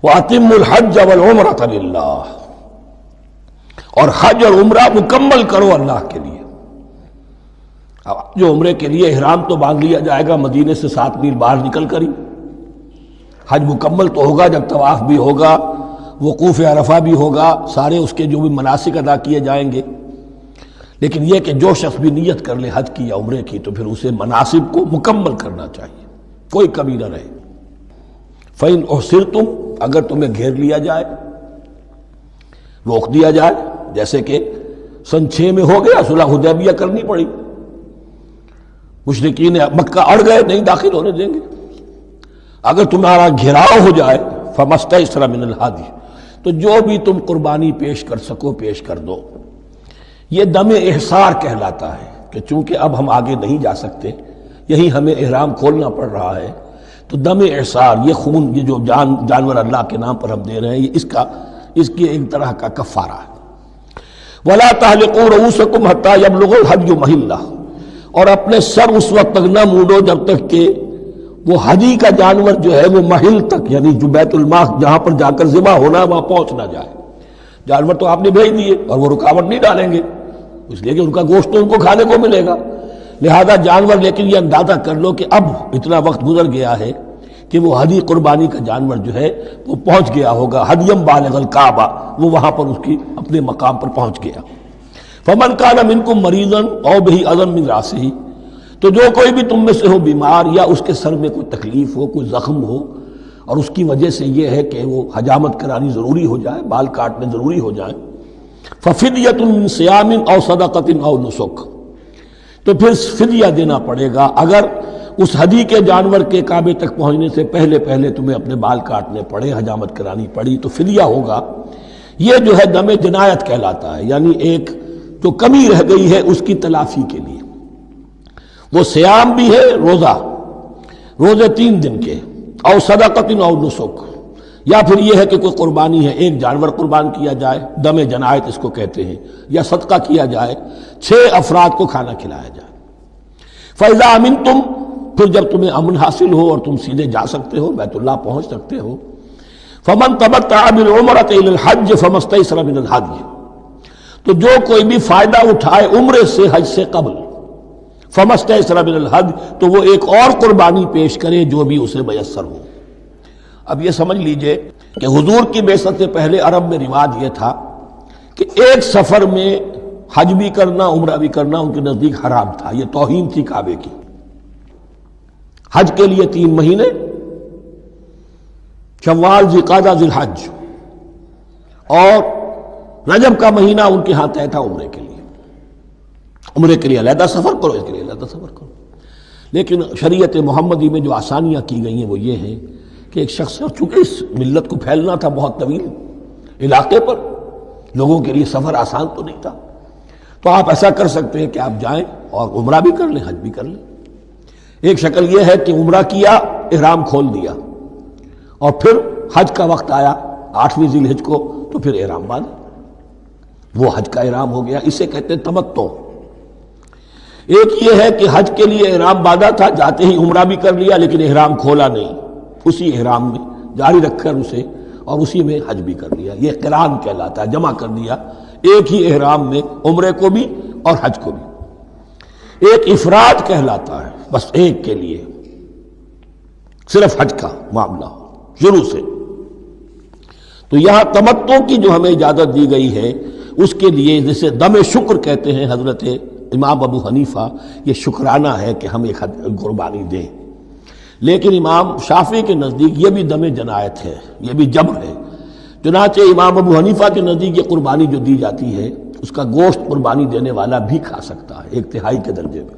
وَأَتِمُّوا الْحَجَّ وَالْعُمْرَةَ لِلَّهِ، اور حج اور عمرہ مکمل کرو اللہ کے لیے۔ اب جو عمرے کے لیے احرام تو باندھ لیا جائے گا مدینے سے 7 میل باہر نکل کر ہی، حج مکمل تو ہوگا جب طواف بھی ہوگا، وقوف عرفہ بھی ہوگا، سارے اس کے جو بھی مناسک ادا کیے جائیں گے۔ لیکن یہ کہ جو شخص بھی نیت کر لے حج کی یا عمرے کی تو پھر اسے مناسب کو مکمل کرنا چاہیے، کوئی کمی نہ رہے۔ فَإِنْ أُحْصِرْتُمْ، اگر تمہیں گھیر لیا جائے، روک دیا جائے، جیسے کہ سن 6 میں ہو گیا، صلح حدیبیہ کرنی پڑی، مشرکین مکہ اڑ گئے، نہیں داخل ہونے دیں گے۔ اگر تمہارا گھیراؤ ہو جائے فَمَسْتَيْسَرَ مِنَ الْهَدْيِ، تو جو بھی تم قربانی پیش کر سکو پیش کر دو۔ یہ دم احصار کہلاتا ہے کہ چونکہ اب ہم آگے نہیں جا سکتے، یہی ہمیں احرام کھولنا پڑ رہا ہے، تو دم احصار، یہ خون، یہ جو جانور اللہ کے نام پر ہم دے رہے ہیں، یہ اس کی ایک طرح کا کفارہ ہے۔ وَلَا تَحْلِقُوا رُؤُوسَكُمْ حَتَّى يَبْلُغَ الْهَدْيُ مَحِلَّهُ، اور اپنے سر اس وقت تک نہ موڑو جب تک کہ وہ ہدی کا جانور جو ہے وہ محل تک، یعنی جو بیت الماء جہاں پر جا کر ذبح ہونا ہے وہاں پہنچ نہ جائے۔ جانور تو آپ نے بھیج دیے اور وہ رکاوٹ نہیں ڈالیں گے، اس لیے کہ ان کا گوشت تو ان کو کھانے کو ملے گا، لہذا جانور، لیکن یہ اندازہ کر لو کہ اب اتنا وقت گزر گیا ہے کہ وہ ہدی قربانی کا جانور جو ہے وہ پہنچ گیا ہوگا، ہدیم بالغ الکعبہ، وہ وہاں پر اس کی اپنے مقام پر پہنچ گیا۔ فمن کان منکم مریضا او بہ اذی من راسہ، تو جو کوئی بھی تم میں سے ہو بیمار یا اس کے سر میں کوئی تکلیف ہو، کوئی زخم ہو، اور اس کی وجہ سے یہ ہے کہ وہ حجامت کرانی ضروری ہو جائے، بال کاٹنے ضروری ہو جائیں، ففدیۃ من صیام او صدقۃ او نسک، تو پھر فدیہ دینا پڑے گا۔ اگر اس ہدی کے جانور کے کعبے تک پہنچنے سے پہلے تمہیں اپنے بال کاٹنے پڑے، حجامت کرانی پڑی، تو فدیہ ہوگا۔ یہ جو ہے دم جنایت کہلاتا ہے، یعنی ایک جو کمی رہ گئی ہے اس کی تلافی کے لیے۔ وہ سیام بھی ہے، روزے 3 دن کے، او صدقۃ او نسک، یا پھر یہ ہے کہ کوئی قربانی ہے، ایک جانور قربان کیا جائے، دم جنایت اس کو کہتے ہیں، یا صدقہ کیا جائے، 6 افراد کو کھانا کھلایا جائے۔ فَإِذَا أَمِنْتُمْ، پھر جب تمہیں امن حاصل ہو اور تم سیدھے جا سکتے ہو، بیت اللہ پہنچ سکتے ہو، فَمَنْ تَمَتَّعَ بِالْعُمْرَةِ إِلَى الْحَجِّ فَمَا اسْتَيْسَرَ مِنَ الْهَدْيِ، تو جو کوئی بھی فائدہ اٹھائے عمرے سے حج سے قبل، فَمَا اسْتَيْسَرَ مِنَ الْهَدْيِ، تو وہ ایک اور قربانی پیش کرے جو بھی اسے میسر ہو۔ اب یہ سمجھ لیجئے کہ حضور کی بعثت سے پہلے عرب میں رواج یہ تھا کہ ایک سفر میں حج بھی کرنا، عمرہ بھی کرنا ان کے نزدیک حرام تھا، یہ توہین تھی کعبے کی۔ حج کے لیے 3 مہینے، شوال، ذوالقعدہ، ذی الحج، اور رجب کا مہینہ ان کے ہاں طے تھا عمرے کے لیے۔ عمرے کے لیے علیحدہ سفر کرو، اس کے لیے علیحدہ سفر کرو۔ لیکن شریعت محمدی میں جو آسانیاں کی گئی ہیں وہ یہ ہیں کہ ایک شخص، چونکہ اس ملت کو پھیلنا تھا بہت طویل علاقے پر، لوگوں کے لیے سفر آسان تو نہیں تھا، تو آپ ایسا کر سکتے ہیں کہ آپ جائیں اور عمرہ بھی کر لیں، حج بھی کر لیں۔ ایک شکل یہ ہے کہ عمرہ کیا، احرام کھول دیا، اور پھر حج کا وقت آیا 8ویں ذی الحج کو، تو پھر احرام باندھا، وہ حج کا احرام ہو گیا، اسے کہتے ہیں تمتع۔ ایک یہ ہے کہ حج کے لیے احرام باندھا تھا، جاتے ہی عمرہ بھی کر لیا لیکن احرام کھولا نہیں، اسی احرام میں جاری رکھ کر اسے، اور اسی میں حج بھی کر لیا، یہ قران کہلاتا ہے، جمع کر دیا ایک ہی احرام میں عمرے کو بھی اور حج کو بھی۔ ایک افراد کہلاتا ہے، بس ایک کے لیے صرف حج کا معاملہ شروع سے۔ تو یہاں تمتع کی جو ہمیں اجازت دی گئی ہے اس کے لیے، جسے دم شکر کہتے ہیں حضرت امام ابو حنیفہ، یہ شکرانہ ہے کہ ہم ایک قربانی دیں۔ لیکن امام شافعی کے نزدیک یہ بھی دم جنایت ہے، یہ بھی جبر ہے۔ چنانچہ امام ابو حنیفہ کے نزدیک یہ قربانی جو دی جاتی ہے اس کا گوشت قربانی دینے والا بھی کھا سکتا ہے 1/3 کے درجے میں،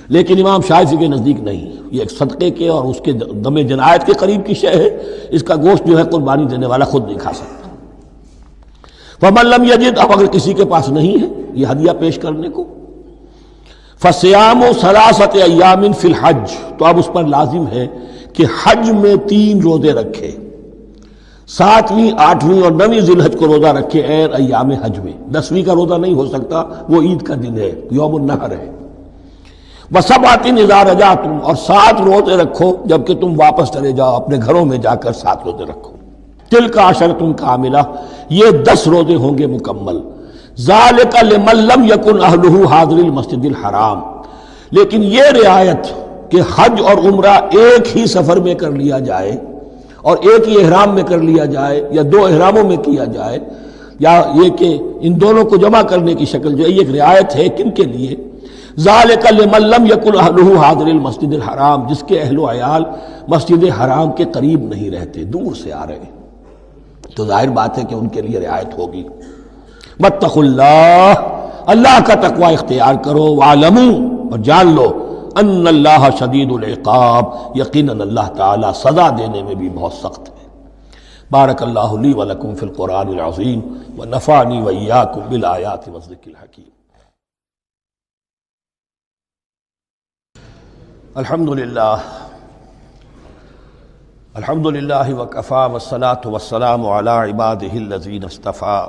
لیکن امام شافعی کے نزدیک نہیں، یہ ایک صدقے کے اور اس کے دم جنایت کے قریب کی شے ہے، اس کا گوشت جو ہے قربانی دینے والا خود نہیں کھا سکتا۔ فمن لم یجد، اب اگر کسی کے پاس نہیں ہے یہ ہدیہ پیش کرنے کو، فصیام 3 ایام فی الحج، تو اب اس پر لازم ہے کہ حج میں 3 روزے رکھے، 7ویں، 8ویں اور 9ویں ذی الحج کو روزہ رکھے غیر ایام حج میں۔ 10ویں کا روزہ نہیں ہو سکتا، وہ عید کا دن ہے، یوم النحر ہے۔ وَسَبْعَةٍ إِذَا رَجَعْتُمْ، اور 7 روزے رکھو جبکہ تم واپس چلے جاؤ اپنے گھروں میں جا کر 7 روزے رکھو۔ تلک عشرۃ کاملہ، یہ 10 روزے ہوں گے مکمل. ذالک لمن لم یکن اہلہ حاضر المسجد الحرام، لیکن یہ رعایت کہ حج اور عمرہ ایک ہی سفر میں کر لیا جائے اور ایک ہی احرام میں کر لیا جائے یا 2 احراموں میں کیا جائے، یا یہ کہ ان دونوں کو جمع کرنے کی شکل جو ہے، یہ ایک رعایت ہے کن کے لیے؟ ذالک لمن لم یکن اہلہ حاضر المسجد الحرام، جس کے اہل و عیال مسجد حرام کے قریب نہیں رہتے، دور سے آ رہے ہیں، تو ظاہر بات ہے کہ ان کے لیے رعایت ہوگی. واتقوا اللہ، اللہ کا تقوی اختیار کرو. وعلموا، اور جان لو، ان اللہ شدید العقاب، یقیناً اللہ تعالی سزا دینے میں بھی بہت سخت ہے. بارک اللہ لی ولکم فی القرآن العظیم ونفعنی وإیاکم بالآیات والذکر الحکیم. الحمد للہ وکفی والصلاة والسلام علی عبادہ الذین اصطفی،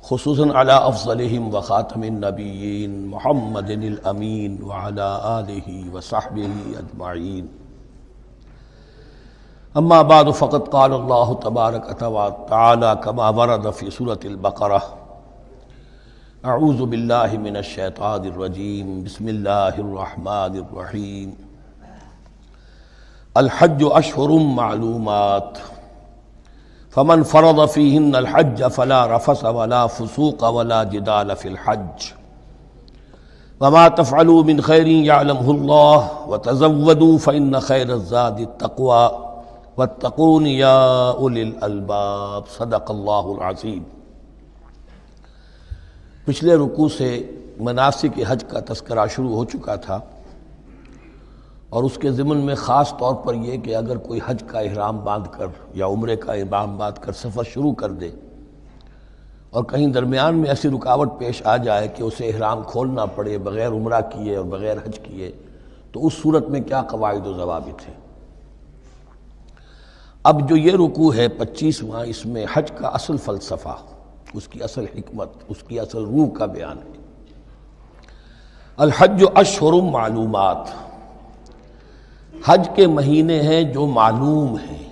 خصوصاً علی افضلہم وخاتم النبیین محمد الامین وعلی آلہ وصحبہ اجمعین. اما بعد فقد قال اللہ تبارک وتعالی کما ورد فی سورۃ البقرہ: اعوذ باللہ من الشیطان الرجیم، بسم اللہ الرحمن الرحیم. الحج اشہر معلومات، فمن فرض فیہن الحج فلا رفث ولا فسوق ولا جدال فی الحج، وما تفعلوا من خیر یعلمہ اللہ، وتزودوا فإن خیر الزاد التقوی واتقون یا اولی الالباب. صدق اللہ العظیم. پچھلے رکوع سے مناسک حج کا تذکرہ شروع ہو چکا تھا، اور اس کے ضمن میں خاص طور پر یہ کہ اگر کوئی حج کا احرام باندھ کر یا عمرے کا احرام باندھ کر سفر شروع کر دے اور کہیں درمیان میں ایسی رکاوٹ پیش آ جائے کہ اسے احرام کھولنا پڑے بغیر عمرہ کیے اور بغیر حج کیے، تو اس صورت میں کیا قواعد و ضوابط ہیں. اب جو یہ رکوع ہے 25واں، اس میں حج کا اصل فلسفہ، اس کی اصل حکمت، اس کی اصل روح کا بیان ہے. الحج اشہر معلومات، حج کے مہینے ہیں جو معلوم ہیں،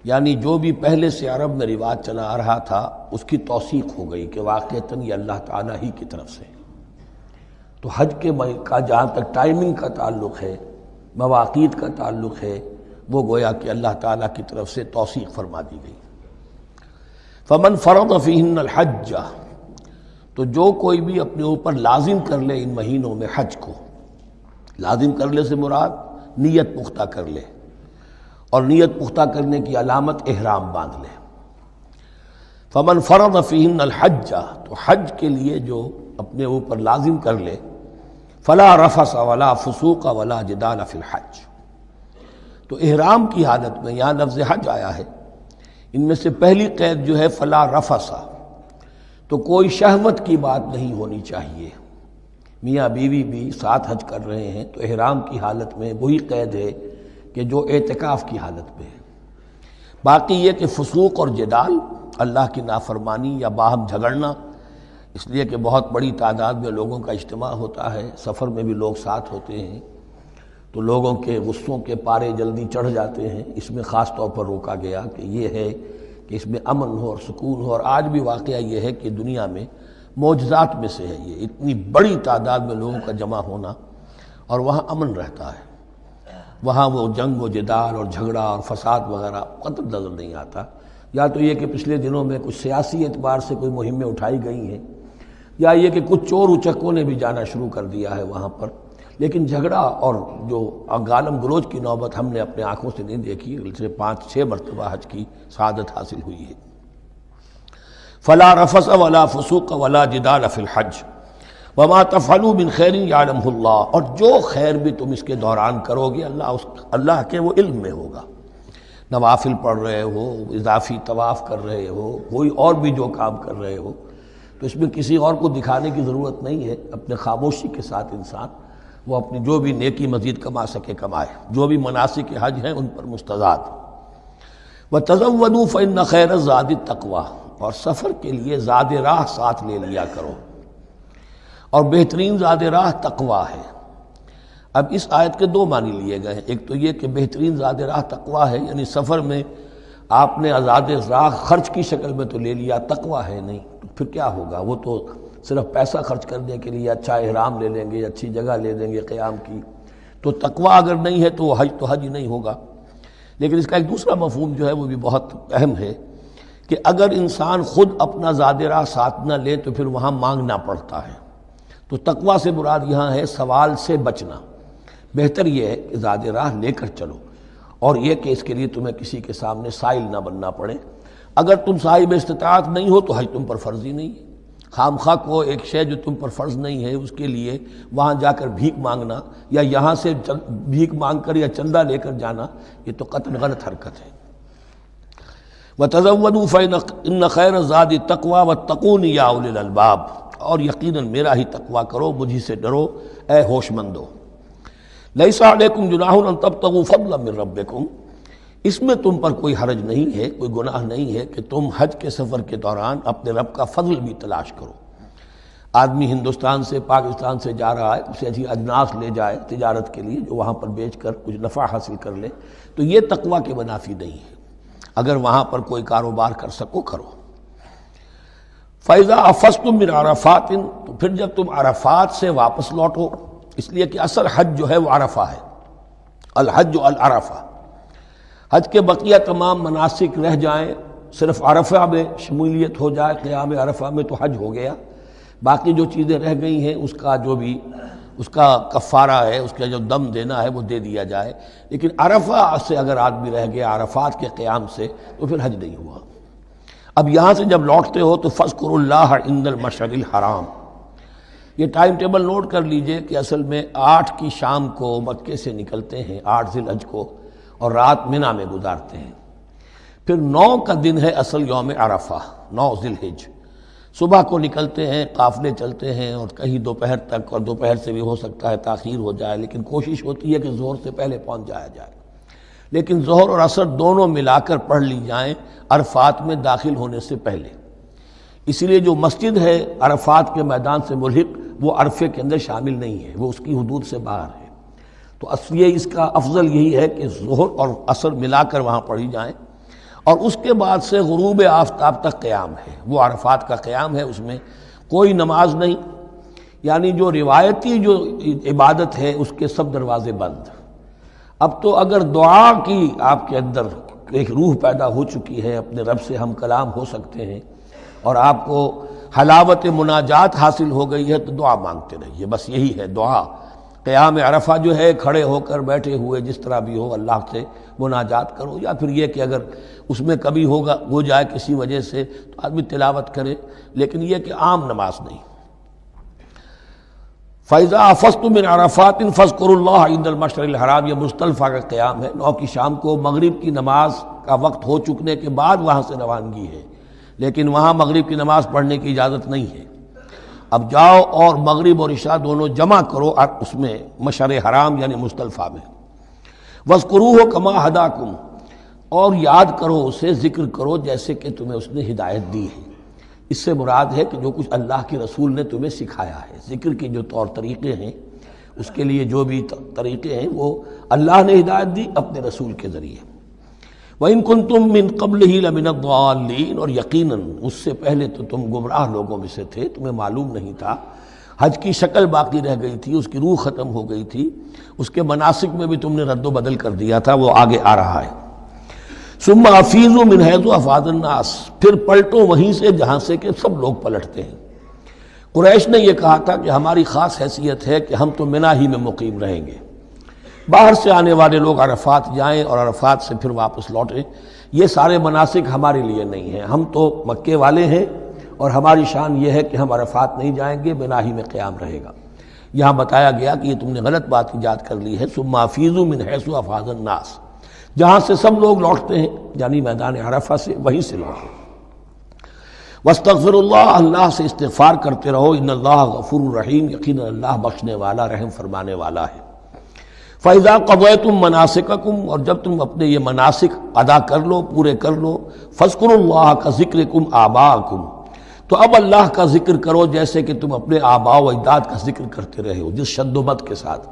یعنی جو بھی پہلے سے عرب میں رواج چلا آ رہا تھا اس کی توثیق ہو گئی کہ واقعتاً یہ اللہ تعالیٰ ہی کی طرف سے. تو حج کے کا جہاں تک ٹائمنگ کا تعلق ہے، مواقیت کا تعلق ہے، وہ گویا کہ اللہ تعالیٰ کی طرف سے توثیق فرما دی گئی. فمن فرض فیہن الحج، تو جو کوئی بھی اپنے اوپر لازم کر لے ان مہینوں میں حج کو، لازم کر لے سے مراد نیت پختہ کر لے، اور نیت پختہ کرنے کی علامت احرام باندھ لے. فمن فرض فیہن الحج، تو حج کے لیے جو اپنے اوپر لازم کر لے، فلا رفث ولا فسوق ولا جدال فی الحج. تو احرام کی حالت میں یہاں لفظ حج آیا ہے، ان میں سے پہلی قید جو ہے فلا رفث، تو کوئی شہوت کی بات نہیں ہونی چاہیے. میاں بیوی بھی ساتھ حج کر رہے ہیں تو احرام کی حالت میں وہی قید ہے کہ جو اعتکاف کی حالت میں ہے. باقی یہ کہ فسوق اور جدال، اللہ کی نافرمانی یا باہم جھگڑنا، اس لیے کہ بہت بڑی تعداد میں لوگوں کا اجتماع ہوتا ہے، سفر میں بھی لوگ ساتھ ہوتے ہیں، تو لوگوں کے غصوں کے پارے جلدی چڑھ جاتے ہیں. اس میں خاص طور پر روکا گیا کہ یہ ہے کہ اس میں امن ہو اور سکون ہو. اور آج بھی واقعہ یہ ہے کہ دنیا میں معجزات میں سے ہے یہ، اتنی بڑی تعداد میں لوگوں کا جمع ہونا، اور وہاں امن رہتا ہے، وہاں وہ جنگ و جدال اور جھگڑا اور فساد وغیرہ قطع نظر نہیں آتا. یا تو یہ کہ پچھلے دنوں میں کچھ سیاسی اعتبار سے کوئی مہمیں اٹھائی گئی ہیں، یا یہ کہ کچھ چور اچکوں نے بھی جانا شروع کر دیا ہے وہاں پر، لیکن جھگڑا اور جو گالم گلوچ کی نوبت ہم نے اپنے آنکھوں سے نہیں دیکھی. 5-6 مرتبہ حج کی سعادت حاصل ہوئی ہے. فلا رفث ولا فسوق ولا جدال فی الحج وما تفعلوا من خیر یعلمہ اللہ، اور جو خیر بھی تم اس کے دوران کرو گے اللہ کے وہ علم میں ہوگا. نوافل پڑھ رہے ہو، اضافی طواف کر رہے ہو، کوئی اور بھی جو کام کر رہے ہو، تو اس میں کسی اور کو دکھانے کی ضرورت نہیں ہے. اپنے خاموشی کے ساتھ انسان وہ اپنی جو بھی نیکی مزید کما سکے کمائے، جو بھی مناسک حج ہیں ان پر مستزاد. وَتَزَوَّدُوا فَإِنَّ خَيْرَ الزَّادِ التَّقْوَىٰ، اور سفر کے لیے زاد راہ ساتھ لے لیا کرو، اور بہترین زاد راہ تقویٰ ہے. اب اس آیت کے دو معنی لیے گئے ہیں، ایک تو یہ کہ بہترین زاد راہ تقویٰ ہے، یعنی سفر میں آپ نے آزاد راہ خرچ کی شکل میں تو لے لیا، تقویٰ ہے نہیں، تو پھر کیا ہوگا؟ وہ تو صرف پیسہ خرچ کرنے کے لیے اچھا احرام لے لیں گے، اچھی جگہ لے لیں گے قیام کی، تو تقویٰ اگر نہیں ہے تو وہ حج ہی نہیں ہوگا۔ لیکن اس کا ایک دوسرا مفہوم جو ہے وہ بھی بہت اہم ہے کہ اگر انسان خود اپنا زاد راہ ساتھ نہ لے تو پھر وہاں مانگنا پڑتا ہے، تو تقویٰ سے مراد یہاں ہے سوال سے بچنا۔ بہتر یہ ہے کہ زاد راہ لے کر چلو، اور یہ کہ اس کے لیے تمہیں کسی کے سامنے سائل نہ بننا پڑے۔ اگر تم صاحب استطاعت نہیں ہو تو حج تم پر فرض ہی نہیں ہے۔ خام خواہ کو ایک شے جو تم پر فرض نہیں ہے اس کے لیے وہاں جا کر بھیک مانگنا یا یہاں سے بھیک مانگ کر یا چندہ لے کر جانا، یہ تو قطعاً غلط حرکت ہے۔ وَتَزَوَّدُوا فَإِنَّ خَيْرَ الزَّادِ التَّقْوَىٰ وَاتَّقُونِ يَا أُولِي الْأَلْبَابِ، اور یقیناً میرا ہی تقویٰ کرو، مجھی سے ڈرو اے ہوش مندو۔ لَيْسَ عَلَيْكُمْ جُنَاحٌ أَن تَبْتَغُوا فَضْلًا مِّن رَّبِّكُمْ، اس میں تم پر کوئی حرج نہیں ہے، کوئی گناہ نہیں ہے کہ تم حج کے سفر کے دوران اپنے رب کا فضل بھی تلاش کرو۔ آدمی ہندوستان سے پاکستان سے جا رہا ہے، اسے اچھی اجناس لے جائے تجارت کے لیے جو وہاں پر بیچ کر کچھ نفع حاصل کر لے، تو یہ تقویٰ کے منافی نہیں ہے۔ اگر وہاں پر کوئی کاروبار کر سکو کرو۔ فَإِذَا أَفَضْتُم مِّنْ عَرَفَاتٍ، تو پھر جب تم عرفات سے واپس لوٹو، اس لیے کہ اصل حج جو ہے وہ عرفہ ہے، الحج العرفہ۔ حج کے بقیہ تمام مناسک رہ جائیں، صرف عرفہ میں شمولیت ہو جائے، قیام عرفہ میں تو حج ہو گیا، باقی جو چیزیں رہ گئی ہیں اس کا جو بھی اس کا کفارہ ہے، اس کا جو دم دینا ہے وہ دے دیا جائے۔ لیکن عرفہ سے اگر آدمی رہ گیا عرفات کے قیام سے تو پھر حج نہیں ہوا۔ اب یہاں سے جب لوٹتے ہو تو فاذکروا اللہ عند المشعر الحرام، یہ ٹائم ٹیبل نوٹ کر لیجئے کہ اصل میں 8 کی شام کو مکے سے نکلتے ہیں 8 ذی الحج کو، اور رات منی میں گزارتے ہیں۔ پھر 9 کا دن ہے اصل یوم عرفہ، 9 ذی الحج، صبح کو نکلتے ہیں، قافلے چلتے ہیں اور کہیں دوپہر تک، اور دوپہر سے بھی ہو سکتا ہے تاخیر ہو جائے، لیکن کوشش ہوتی ہے کہ ظہر سے پہلے پہنچ جایا جائے، لیکن ظہر اور عصر دونوں ملا کر پڑھ لی جائیں عرفات میں داخل ہونے سے پہلے۔ اسی لیے جو مسجد ہے عرفات کے میدان سے ملحق وہ عرفے کے اندر شامل نہیں ہے، وہ اس کی حدود سے باہر ہے۔ تو اصلی اس کا افضل یہی ہے کہ ظہر اور عصر ملا کر وہاں پڑھی جائیں، اور اس کے بعد سے غروب آفتاب تک قیام ہے، وہ عرفات کا قیام ہے، اس میں کوئی نماز نہیں، یعنی جو روایتی جو عبادت ہے اس کے سب دروازے بند۔ اب تو اگر دعا کی آپ کے اندر ایک روح پیدا ہو چکی ہے، اپنے رب سے ہم کلام ہو سکتے ہیں، اور آپ کو حلاوت مناجات حاصل ہو گئی ہے، تو دعا مانگتے رہیے، بس یہی ہے دعا۔ قیام عرفہ جو ہے کھڑے ہو کر بیٹھے ہوئے جس طرح بھی ہو اللہ سے مناجات کرو، یا پھر یہ کہ اگر اس میں کبھی ہو جائے کسی وجہ سے تو آدمی تلاوت کرے، لیکن یہ کہ عام نماز نہیں۔ فَإِذَا أَفَضْتُم مِّنْ عَرَفَاتٍ فاذكروا اللَّهَ عِندَ المشعر الحرام، یہ مزدلفہ کا قیام ہے، 9 کی شام کو مغرب کی نماز کا وقت ہو چکنے کے بعد وہاں سے روانگی ہے، لیکن وہاں مغرب کی نماز پڑھنے کی اجازت نہیں ہے۔ اب جاؤ اور مغرب اور عشاء دونوں جمع کرو اس میں مشعر حرام یعنی مزدلفہ میں۔ وَاذْكُرُوهُ كَمَا هَدَاكُمْ، اور یاد کرو اسے، ذکر کرو جیسے کہ تمہیں اس نے ہدایت دی ہے۔ اس سے مراد ہے کہ جو کچھ اللہ کے رسول نے تمہیں سکھایا ہے، ذکر کے جو طور طریقے ہیں، اس کے لیے جو بھی طریقے ہیں وہ اللہ نے ہدایت دی اپنے رسول کے ذریعے۔ وَإِن كُنتُم مِّن قَبْلِهِ لَمِنَ الضَّالِّينَ، اور یقیناً اس سے پہلے تو تم گمراہ لوگوں میں سے تھے، تمہیں معلوم نہیں تھا، حج کی شکل باقی رہ گئی تھی، اس کی روح ختم ہو گئی تھی، اس کے مناسک میں بھی تم نے رد و بدل کر دیا تھا، وہ آگے آ رہا ہے۔ ثُمَّ أَفِيضُوا مِنْ حَيْثُ أَفَاضَ النَّاسُ، پھر پلٹو وہیں سے جہاں سے کہ سب لوگ پلٹتے ہیں۔ قریش نے یہ کہا تھا کہ ہماری خاص حیثیت ہے کہ ہم تو منی ہی میں مقیم رہیں گے، باہر سے آنے والے لوگ عرفات جائیں اور عرفات سے پھر واپس لوٹیں، یہ سارے مناسک ہمارے لیے نہیں ہیں، ہم تو مکے والے ہیں اور ہماری شان یہ ہے کہ ہم عرفات نہیں جائیں گے، منی ہی میں قیام رہے گا۔ یہاں بتایا گیا کہ یہ تم نے غلط بات ایجاد کر لی ہے، ثم افیضوا من حیث افاض الناس، جہاں سے سب لوگ لوٹتے ہیں یعنی میدان عرفہ سے، وہیں سے لوٹیں۔ واستغفروا اللہ، اللہ سے استغفار کرتے رہو، ان اللہ غفور رحیم، یقینا اللہ بخشنے والا رحم فرمانے والا ہے۔ فَإِذَا قَضَيْتُم مَّنَاسِكَكُمْ، اور جب تم اپنے یہ مناسک ادا کر لو، پورے کر لو، فاذکروا اللہ کذکرکم آباءکم، تو اب اللہ کا ذکر کرو جیسے کہ تم اپنے آباء و اجداد کا ذکر کرتے رہے ہو، جس شد و مد کے ساتھ۔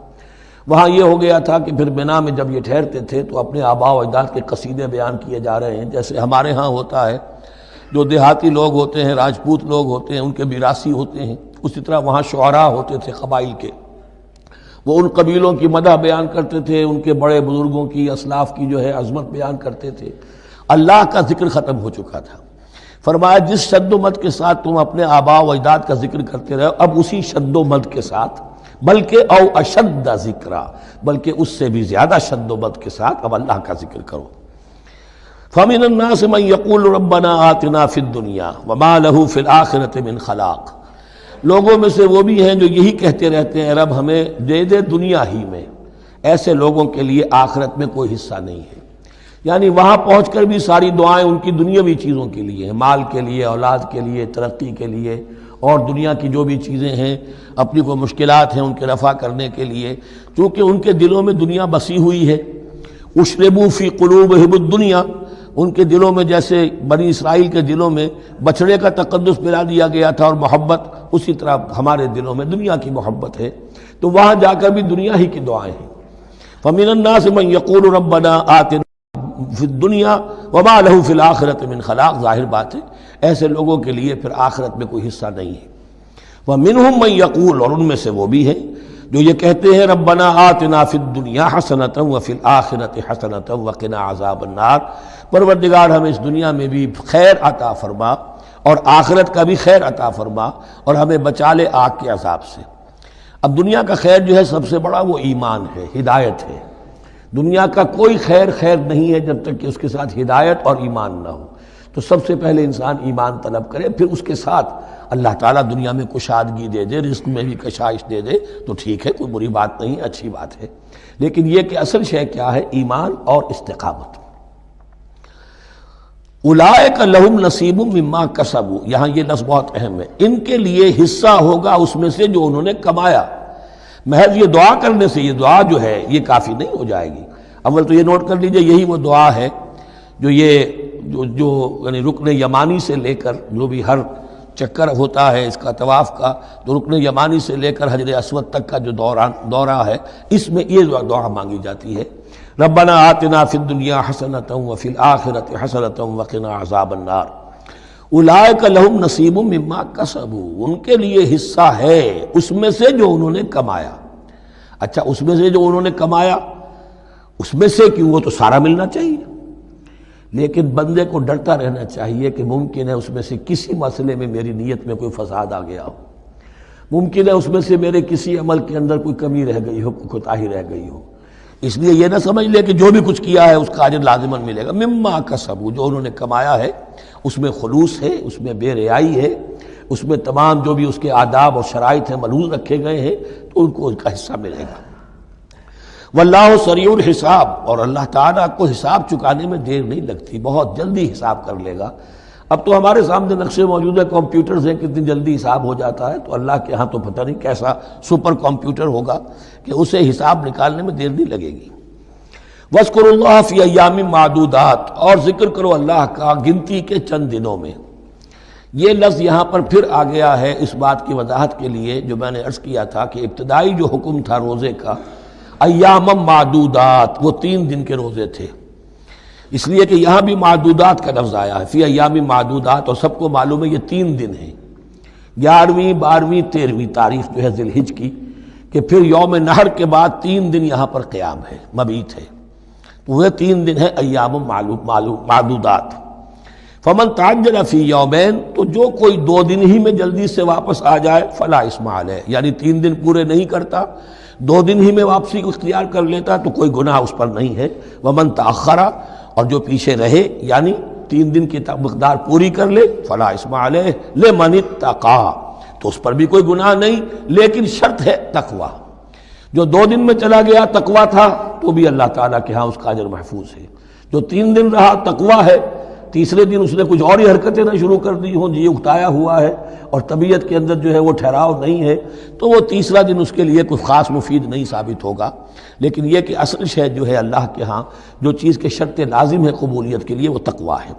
وہاں یہ ہو گیا تھا کہ پھر مینا میں جب یہ ٹھہرتے تھے تو اپنے آباء و اجداد کے قصیدے بیان کیے جا رہے ہیں، جیسے ہمارے ہاں ہوتا ہے جو دیہاتی لوگ ہوتے ہیں، راجپوت لوگ ہوتے ہیں، ان کے میراثی ہوتے ہیں، اسی طرح وہاں شعراء ہوتے تھے قبائل کے، وہ ان قبیلوں کی مدح بیان کرتے تھے، ان کے بڑے بزرگوں کی، اسلاف کی جو ہے عظمت بیان کرتے تھے۔ اللہ کا ذکر ختم ہو چکا تھا، فرمایا جس شد و مد کے ساتھ تم اپنے آباء و اجداد کا ذکر کرتے رہے، اب اسی شد و مد کے ساتھ، بلکہ او اشد ذکرا، بلکہ اس سے بھی زیادہ شد و مد کے ساتھ اب اللہ کا ذکر کرو۔ فَمِنَ النَّاسِ مَن يَقُولُ رَبَّنَا آتِنَا فِي الدُّنْيَا وَمَا لَهُ فِي الْآخِرَةِ مِنْ خَلَاقٍ، لوگوں میں سے وہ بھی ہیں جو یہی کہتے رہتے ہیں رب ہمیں دے دے دنیا ہی میں، ایسے لوگوں کے لیے آخرت میں کوئی حصہ نہیں ہے۔ یعنی وہاں پہنچ کر بھی ساری دعائیں ان کی دنیاوی چیزوں کے لیے ہیں، مال کے لیے، اولاد کے لیے، ترقی کے لیے، اور دنیا کی جو بھی چیزیں ہیں، اپنی کوئی مشکلات ہیں ان کے رفع کرنے کے لیے، چونکہ ان کے دلوں میں دنیا بسی ہوئی ہے۔ اشربوا فی قلوبہم الدنیا، ان کے دلوں میں جیسے بنی اسرائیل کے دلوں میں بچڑے کا تقدس ملا دیا گیا تھا اور محبت، اسی طرح ہمارے دلوں میں دنیا کی محبت ہے، تو وہاں جا کر بھی دنیا ہی کی دعائیں ہیں۔ فَمِنَ النَّاسِ مَن يَقُولُ رَبَّنَا آتِنَا فِي الدُّنْيَا وَمَا لَهُ فِي الْآخِرَةِ مِنْ خَلَاقٍ، ظاہر بات ہے ایسے لوگوں کے لیے پھر آخرت میں کوئی حصہ نہیں ہے۔ وَمِنْهُم مَن يَقُولُ، اور ان میں سے وہ بھی ہیں جو یہ کہتے ہیں ربنا آتنا فی الدنیا حسنۃ وفی الآخرۃ حسنۃ وقنا عذاب النار، پروردگار ہمیں اس دنیا میں بھی خیر عطا فرما اور آخرت کا بھی خیر عطا فرما اور ہمیں بچا لے آگ کے عذاب سے۔ اب دنیا کا خیر جو ہے سب سے بڑا وہ ایمان ہے، ہدایت ہے۔ دنیا کا کوئی خیر خیر نہیں ہے جب تک کہ اس کے ساتھ ہدایت اور ایمان نہ ہو، تو سب سے پہلے انسان ایمان طلب کرے، پھر اس کے ساتھ اللہ تعالیٰ دنیا میں کشادگی دے دے، رزق میں بھی کشائش دے دے تو ٹھیک ہے، کوئی بری بات نہیں، اچھی بات ہے، لیکن یہ کہ اصل شے کیا ہے؟ ایمان اور استقامت۔ اولئک لہم نصیب مما کسبوا، یہاں یہ لفظ بہت اہم ہے، ان کے لیے حصہ ہوگا اس میں سے جو انہوں نے کمایا۔ محض یہ دعا کرنے سے، یہ دعا جو ہے یہ کافی نہیں ہو جائے گی۔ اول تو یہ نوٹ کر لیجئے، یہی وہ دعا ہے جو یعنی رکن یمانی سے لے کر جو بھی ہر چکر ہوتا ہے اس کا طواف کا، تو رکن یمانی سے لے کر حجر اسود تک کا جو دورہ ہے، اس میں یہ دعا مانگی جاتی ہے، ربنا آتنا فی الدنیا حسنۃ وفی الآخرۃ حسنۃ وقنا عذاب النار۔ اولئک لہم نصیب مما کسبوا، ان کے لیے حصہ ہے اس میں سے جو انہوں نے کمایا۔ اچھا، اس میں سے جو انہوں نے کمایا، اس میں سے کیوں؟ وہ تو سارا ملنا چاہیے، لیکن بندے کو ڈرتا رہنا چاہیے کہ ممکن ہے اس میں سے کسی مسئلے میں میری نیت میں کوئی فساد آ گیا ہو، ممکن ہے اس میں سے میرے کسی عمل کے اندر کوئی کمی رہ گئی ہو، کوئی کوتاہی رہ گئی ہو۔ اس لیے یہ نہ سمجھ لے کہ جو بھی کچھ کیا ہے اس کا اجر لازماً ملے گا۔ مما کسبوا، جو انہوں نے کمایا ہے اس میں خلوص ہے، اس میں بے ریائی ہے، اس میں تمام جو بھی اس کے آداب اور شرائط ہیں ملحوظ رکھے گئے ہیں، تو ان کو ان کا حصہ ملے گا۔ واللہ سریع الحساب، اور اللہ تعالیٰ کو حساب چکانے میں دیر نہیں لگتی، بہت جلدی حساب کر لے گا۔ اب تو ہمارے سامنے نقشے موجود ہے، کمپیوٹرز ہیں، کتنی جلدی حساب ہو جاتا ہے، تو اللہ کے ہاں تو پتہ نہیں کیسا سپر کمپیوٹر ہوگا کہ اسے حساب نکالنے میں دیر نہیں لگے گی۔ وَاذْكُرُوا اللَّهَ فِي أَيَّامٍ مَّعْدُودَاتٍ، اور ذکر کرو اللہ کا گنتی کے چند دنوں میں۔ یہ لفظ یہاں پر پھر آ گیا ہے اس بات کی وضاحت کے لیے جو میں نے عرض کیا تھا کہ ابتدائی جو حکم تھا روزے کا، ایام معدودات، وہ 3 دن کے روزے تھے، اس لیے کہ یہاں بھی معدودات کا لفظ آیا ہے، فی ایام معدودات، اور سب کو معلوم ہے یہ 3 دن ہیں، 11ویں 12ویں 13ویں تاریخ جو ہے ذی الحج کی، کہ پھر یوم نحر کے بعد 3 دن یہاں پر قیام ہے، مبیت ہے، تو وہ 3 دن ہے ایام معدودات۔ فمن تعجل فی یومین، تو جو کوئی 2 دن ہی میں جلدی سے واپس آ جائے، فلا اثم علیہ، یعنی 3 دن پورے نہیں کرتا، 2 دن ہی میں واپسی کو اختیار کر لیتا تو کوئی گناہ اس پر نہیں ہے۔ ومن تأخر، اور جو پیچھے رہے یعنی 3 دن کی مقدار پوری کر لے، فلا اثم علیہ لمن اتقی، تو اس پر بھی کوئی گناہ نہیں، لیکن شرط ہے تقوی۔ جو 2 دن میں چلا گیا تقوی تھا تو بھی اللہ تعالیٰ کے ہاں اس کا اجر محفوظ ہے، جو 3 دن رہا تقوی ہے، تیسرے دن اس نے کچھ اور ہی حرکتیں نہ شروع کر دی ہوں، جی اکتایا ہوا ہے اور طبیعت کے اندر جو ہے وہ ٹھہراؤ نہیں ہے، تو وہ تیسرا دن اس کے لیے کچھ خاص مفید نہیں ثابت ہوگا۔ لیکن یہ کہ اصل شے جو ہے اللہ کے ہاں جو چیز کے شرط لازم ہے قبولیت کے لیے وہ تقوی ہے۔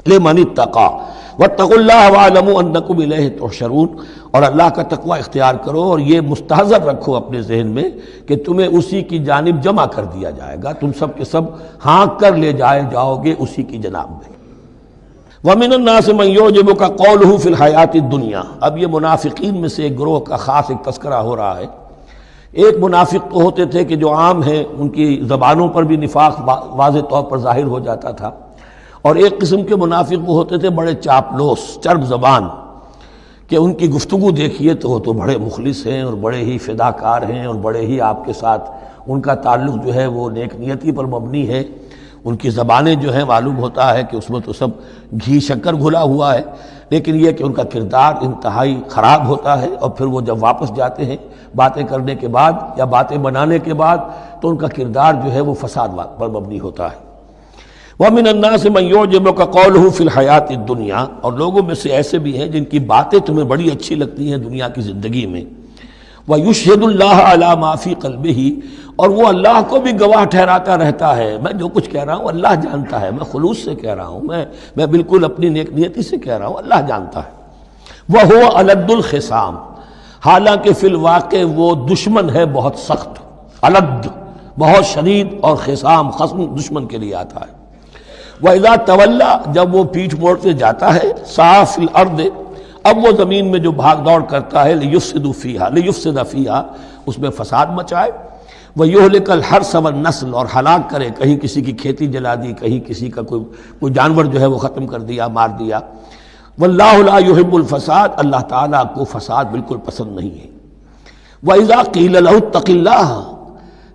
لمن اتقی واتقوا اللہ واعلموا انکم الیہ تحشرون، اور اللہ کا تقوی اختیار کرو اور یہ مستحضر رکھو اپنے ذہن میں کہ تمہیں اسی کی جانب جمع کر دیا جائے گا، تم سب کے سب ہانک کر لے جاؤ گے اسی کی جناب میں۔ وَمِنَ النَّاسِ مَن يُعْجِبُكَ قَوْلُهُ فِي الْحَيَاةِ الدُّنْيَا، اب یہ منافقین میں سے ایک گروہ کا خاص ایک تذکرہ ہو رہا ہے۔ ایک منافق تو ہوتے تھے کہ جو عام ہیں، ان کی زبانوں پر بھی نفاق واضح طور پر ظاہر ہو جاتا تھا، اور ایک قسم کے منافق وہ ہوتے تھے بڑے چاپلوس چرب زبان، کہ ان کی گفتگو دیکھیے تو وہ تو بڑے مخلص ہیں اور بڑے ہی فداکار ہیں اور بڑے ہی آپ کے ساتھ ان کا تعلق جو ہے وہ نیک نیتی پر مبنی ہے، ان کی زبانیں جو ہیں معلوم ہوتا ہے کہ اس میں تو سب گھی شکر گھلا ہوا ہے، لیکن یہ کہ ان کا کردار انتہائی خراب ہوتا ہے، اور پھر وہ جب واپس جاتے ہیں باتیں کرنے کے بعد یا باتیں بنانے کے بعد تو ان کا کردار جو ہے وہ فساد پر مبنی ہوتا ہے۔ وَمِنَ النَّاسِ مَن يُعْجِبُكَ قَوْلُهُ فِي الْحَيَاةِ الدُّنْيَا، اور لوگوں میں سے ایسے بھی ہیں جن کی باتیں تمہیں بڑی اچھی لگتی ہیں دنیا کی زندگی میں، وَيُشْهِدُ اللَّهَ عَلَى مَا فِي قَلْبِهِ، اور وہ اللہ کو بھی گواہ ٹھہراتا رہتا ہے، میں جو کچھ کہہ رہا ہوں اللہ جانتا ہے، میں خلوص سے کہہ رہا ہوں، میں بالکل اپنی نیک نیتی سے کہہ رہا ہوں، اللہ جانتا ہے۔ وَهُوَ أَلَدُّ الْخِصَامِ، حالانکہ فی الواقع وہ دشمن ہے بہت سخت، الد بہت شدید، اور خصام خصم دشمن کے لیے آتا ہے۔ وَإِذَا تَوَلَّى، جب وہ پیٹھ موڑتے جاتا ہے، سعى فِي الْأَرْضِ، اب وہ زمین میں جو بھاگ دوڑ کرتا ہے، لِيُفْسِدَ فِيهَا، اس میں فساد مچائے، وَيُهْلِكَ الْحَرْثَ وَالنَّسْلَ، اور ہلاک کرے، کہیں کسی کی کھیتی جلا دی، کہیں کسی کا کوئی جانور جو ہے وہ ختم کر دیا، مار دیا۔ وَاللَّهُ لَا يُحِبُّ الْفَسَادَ، اللہ تعالیٰ کو فساد بالکل پسند نہیں ہے۔ وَإِذَا قِيلَ لَهُ اتَّقِ اللَّهَ،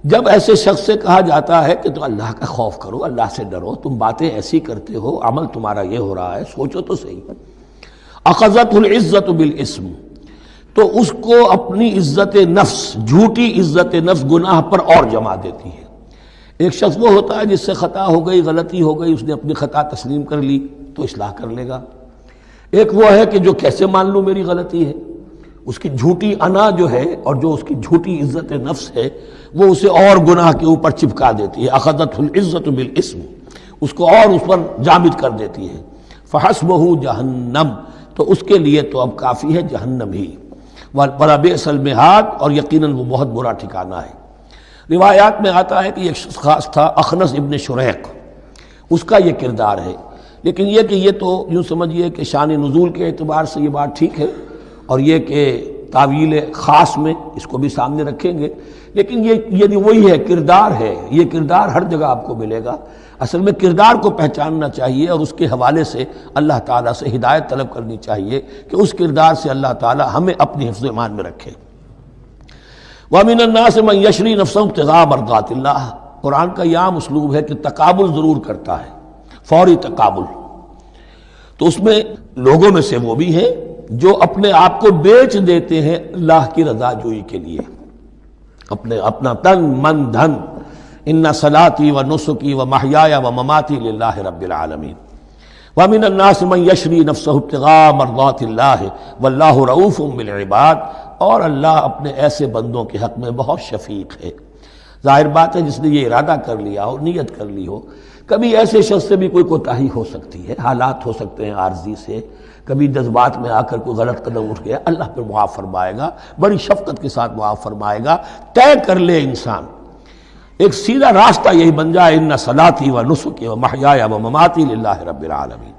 جب ایسے شخص سے کہا جاتا ہے کہ تو اللہ کا خوف کرو، اللہ سے ڈرو، تم باتیں ایسی کرتے ہو، عمل تمہارا یہ ہو رہا ہے، سوچو تو صحیح۔ اخذت العزت بالاسم، تو اس کو اپنی عزت نفس، جھوٹی عزت نفس گناہ پر اور جما دیتی ہے۔ ایک شخص وہ ہوتا ہے جس سے خطا ہو گئی، غلطی ہو گئی، اس نے اپنی خطا تسلیم کر لی تو اصلاح کر لے گا۔ ایک وہ ہے کہ جو کیسے مان لوں میری غلطی ہے، اس کی جھوٹی انا جو ہے اور جو اس کی جھوٹی عزت نفس ہے وہ اسے اور گناہ کے اوپر چپکا دیتی ہے۔ اخذت العزت بالاسم، اس کو اور اس پر جامد کر دیتی ہے۔ فحسبہ جہنم، تو اس کے لیے تو اب کافی ہے جہنم ہی، وَلَبِئْسَ الْمِہَادُ، اور یقیناً وہ بہت برا ٹھکانہ ہے۔ روایات میں آتا ہے کہ ایک شخص خاص تھا، اخنس ابن شریق، اس کا یہ کردار ہے، لیکن یہ کہ یہ تو یوں سمجھیے کہ شان نزول کے اعتبار سے یہ بات ٹھیک ہے، اور یہ کہ تعویل خاص میں اس کو بھی سامنے رکھیں گے، لیکن یہ وہی ہے، کردار ہے، یہ کردار ہر جگہ آپ کو ملے گا۔ اصل میں کردار کو پہچاننا چاہیے اور اس کے حوالے سے اللہ تعالیٰ سے ہدایت طلب کرنی چاہیے کہ اس کردار سے اللہ تعالیٰ ہمیں اپنی حفظ ایمان میں رکھے۔ وَمِنَ النَّاسِ مَن يَشْرِي نَفْسَهُ ابْتِغَاءَ مَرْضَاتِ اللَّهِ، قرآن کا یہ عام اسلوب ہے کہ تقابل ضرور کرتا ہے، فوری تقابل۔ تو اس میں لوگوں میں سے وہ بھی ہیں جو اپنے آپ کو بیچ دیتے ہیں اللہ کی رضا جوئی کے لیے، اپنا تن من دھن، ان صلاتی و نسکی و محیایا و مماتی للہ رب العالمین۔ ومن الناس من یشری نفسہ ابتغاء مرضات اللہ واللہ رؤوف بالعباد، اور اللہ اپنے ایسے بندوں کے حق میں بہت شفیق ہے۔ ظاہر بات ہے جس نے یہ ارادہ کر لیا ہو، نیت کر لی ہو، کبھی ایسے شخص سے بھی کوئی کوتاہی ہو سکتی ہے، حالات ہو سکتے ہیں عارضی سے، کبھی جذبات میں آ کر کوئی غلط قدم اٹھ گیا، اللہ پہ معاف فرمائے گا، بڑی شفقت کے ساتھ معاف فرمائے گا۔ طے کر لے انسان، ایک سیدھا راستہ یہی بن جائے، ان صلاتی و نسکی و محیایا و مماتی للہ رب العالمین۔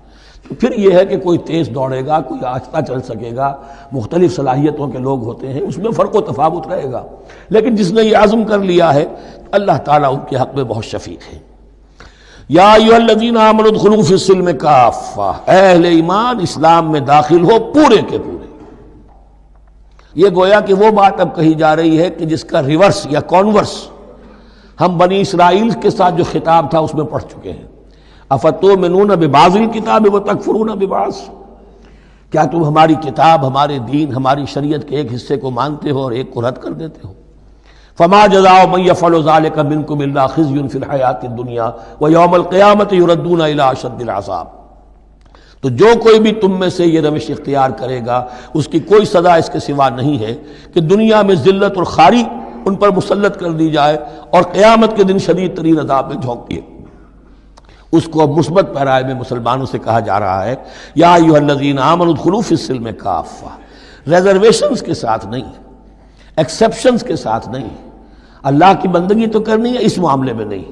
تو پھر یہ ہے کہ کوئی تیز دوڑے گا، کوئی آہستہ چل سکے گا، مختلف صلاحیتوں کے لوگ ہوتے ہیں، اس میں فرق و تفاوت رہے گا، لیکن جس نے یہ عزم کر لیا ہے اللہ تعالیٰ ان کے حق میں بہت شفیق ہے۔ یا ایھا الذین آمنوا ادخلوا فی السلم کافہ، اے اہل ایمان اسلام میں داخل ہو پورے کے پورے۔ یہ گویا کہ وہ بات اب کہی جا رہی ہے کہ جس کا ریورس یا کانورس ہم بنی اسرائیل کے ساتھ جو خطاب تھا اس میں پڑھ چکے ہیں۔ افتؤمنون ببعض الکتاب وتکفرون ببعض، کیا تم ہماری کتاب، ہمارے دین، ہماری شریعت کے ایک حصے کو مانتے ہو اور ایک کو رد کر دیتے ہو؟ فما جزاء من يفعل ذلك منكم الا خزي في الحياة الدنيا ويوم القيامة يردون الى اشد العذاب، تو جو کوئی بھی تم میں سے یہ روش اختیار کرے گا اس کی کوئی سزا اس کے سوا نہیں ہے کہ دنیا میں ذلت اور خواری ان پر مسلط کر دی جائے اور قیامت کے دن شدید ترین عذاب میں جھونک دیے۔ اس کو اب مثبت پیرائے میں مسلمانوں سے کہا جا رہا ہے یا ایھا الذین آمنوا ادخلوا فی السلم کافہ، ریزرویشنز کے ساتھ نہیں، ایکسیپشنز کے ساتھ نہیں۔ اللہ کی بندگی تو کرنی ہے، اس معاملے میں نہیں۔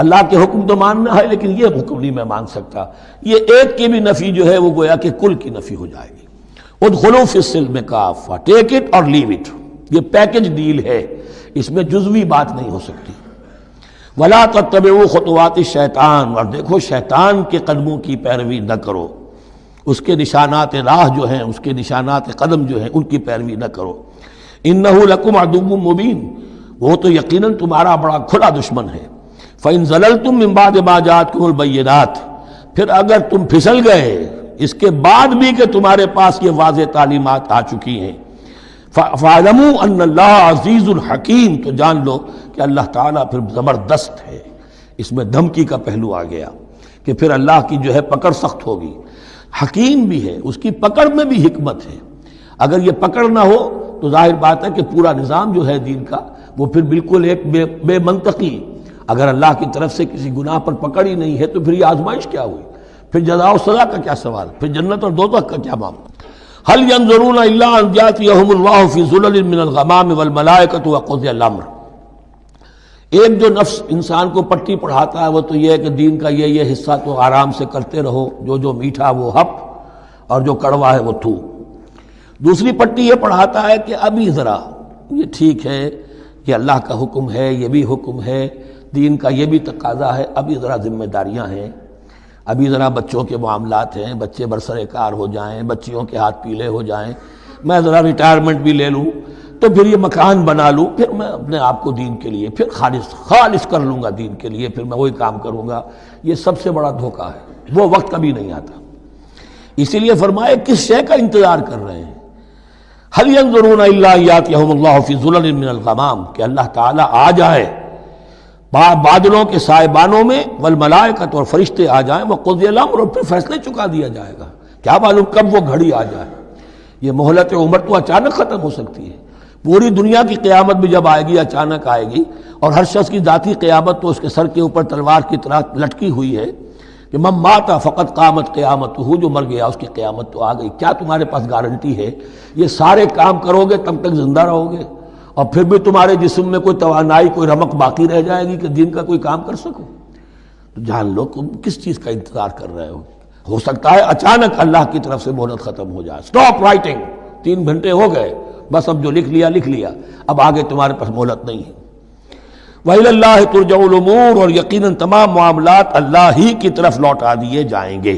اللہ کے حکم تو ماننا ہے لیکن یہ حکم نہیں میں مان سکتا، یہ ایک کی بھی نفی جو ہے وہ گویا کہ کل کی نفی ہو جائے گی۔ ادخلوا فی السلم کافہ، ٹیک اٹ اور لیو اٹ، یہ پیکج ڈیل ہے، اس میں جزوی بات نہیں ہو سکتی۔ ولا تتبعوا خطوات الشیطان، اور دیکھو شیطان کے قدموں کی پیروی نہ کرو، اس کے نشانات راہ جو ہیں، اس کے نشانات قدم جو ہیں ان کی پیروی نہ کرو۔ انہ لکم عدو مبین، وہ تو یقیناً تمہارا بڑا کھلا دشمن ہے۔ فإن زللتم من بعد ما جاءتكم البینات، پھر اگر تم پھسل گئے اس کے بعد بھی کہ تمہارے پاس یہ واضح تعلیمات آ چکی ہیں، فَاعْلَمُوا أَنَّ اللَّهَ عَزِيزٌ حَكِيمٌ، تو جان لو کہ اللہ تعالیٰ پھر زبردست ہے۔ اس میں دھمکی کا پہلو آ گیا کہ پھر اللہ کی جو ہے پکڑ سخت ہوگی، حکیم بھی ہے، اس کی پکڑ میں بھی حکمت ہے۔ اگر یہ پکڑ نہ ہو تو ظاہر بات ہے کہ پورا نظام جو ہے دین کا وہ پھر بالکل ایک بے منطقی، اگر اللہ کی طرف سے کسی گناہ پر پکڑ ہی نہیں ہے تو پھر یہ آزمائش کیا ہوئی، پھر جزا و سزا کا کیا سوال، پھر جنت اور دوزخ کا کیا معاملہ۔ هل ينظرون الا ان ياتيهم الله في ظلل من الغمام والملائكة وقضي الامر۔ ایک جو نفس انسان کو پٹی پڑھاتا ہے وہ تو یہ ہے کہ دین کا یہ حصہ تو آرام سے کرتے رہو، جو میٹھا وہ ہپ اور جو کڑوا ہے وہ تھو۔ دوسری پٹی یہ پڑھاتا ہے کہ ابھی ذرا یہ ٹھیک ہے، یہ اللہ کا حکم ہے، یہ بھی حکم ہے، دین کا یہ بھی تقاضا ہے، ابھی ذرا ذمہ داریاں ہیں، ابھی ذرا بچوں کے معاملات ہیں، بچے برسر کار ہو جائیں، بچیوں کے ہاتھ پیلے ہو جائیں، میں ذرا ریٹائرمنٹ بھی لے لوں تو پھر یہ مکان بنا لوں، پھر میں اپنے آپ کو دین کے لیے پھر خالص کر لوں گا، دین کے لیے پھر میں وہی کام کروں گا۔ یہ سب سے بڑا دھوکہ ہے، وہ وقت کبھی نہیں آتا۔ اسی لیے فرمائے کس شے کا انتظار کر رہے ہیں؟ هل ينظرون الا ان ياتيهم الله في ظلل من الغمام، کہ اللہ تعالیٰ آ جائے بادلوں کے سائبانوں میں، والملائکۃ اور فرشتے آ جائیں، وقضی الامر اور پھر فیصلے چکا دیا جائے گا۔ کیا معلوم کب وہ گھڑی آ جائے، یہ مہلت عمر تو اچانک ختم ہو سکتی ہے۔ پوری دنیا کی قیامت بھی جب آئے گی اچانک آئے گی، اور ہر شخص کی ذاتی قیامت تو اس کے سر کے اوپر تلوار کی طرح لٹکی ہوئی ہے کہ من مات فقط قامت قیامتہ، جو مر گیا اس کی قیامت تو آ گئی۔ کیا تمہارے پاس گارنٹی ہے یہ سارے کام کرو گے تب تک زندہ رہو گے اور پھر بھی تمہارے جسم میں کوئی توانائی، کوئی رمق باقی رہ جائے گی کہ دین کا کوئی کام کر سکو؟ تو جان لو تم کس چیز کا انتظار کر رہے ہو سکتا ہے اچانک اللہ کی طرف سے مہلت ختم ہو جائے، سٹاپ رائٹنگ، 3 گھنٹے ہو گئے، بس اب جو لکھ لیا، اب آگے تمہارے پاس مہلت نہیں ہے۔ وَإِلَى اللَّهِ تُرْجَعُ الْأُمُورُ، اور یقیناً تمام معاملات اللہ ہی کی طرف لوٹا دیے جائیں گے۔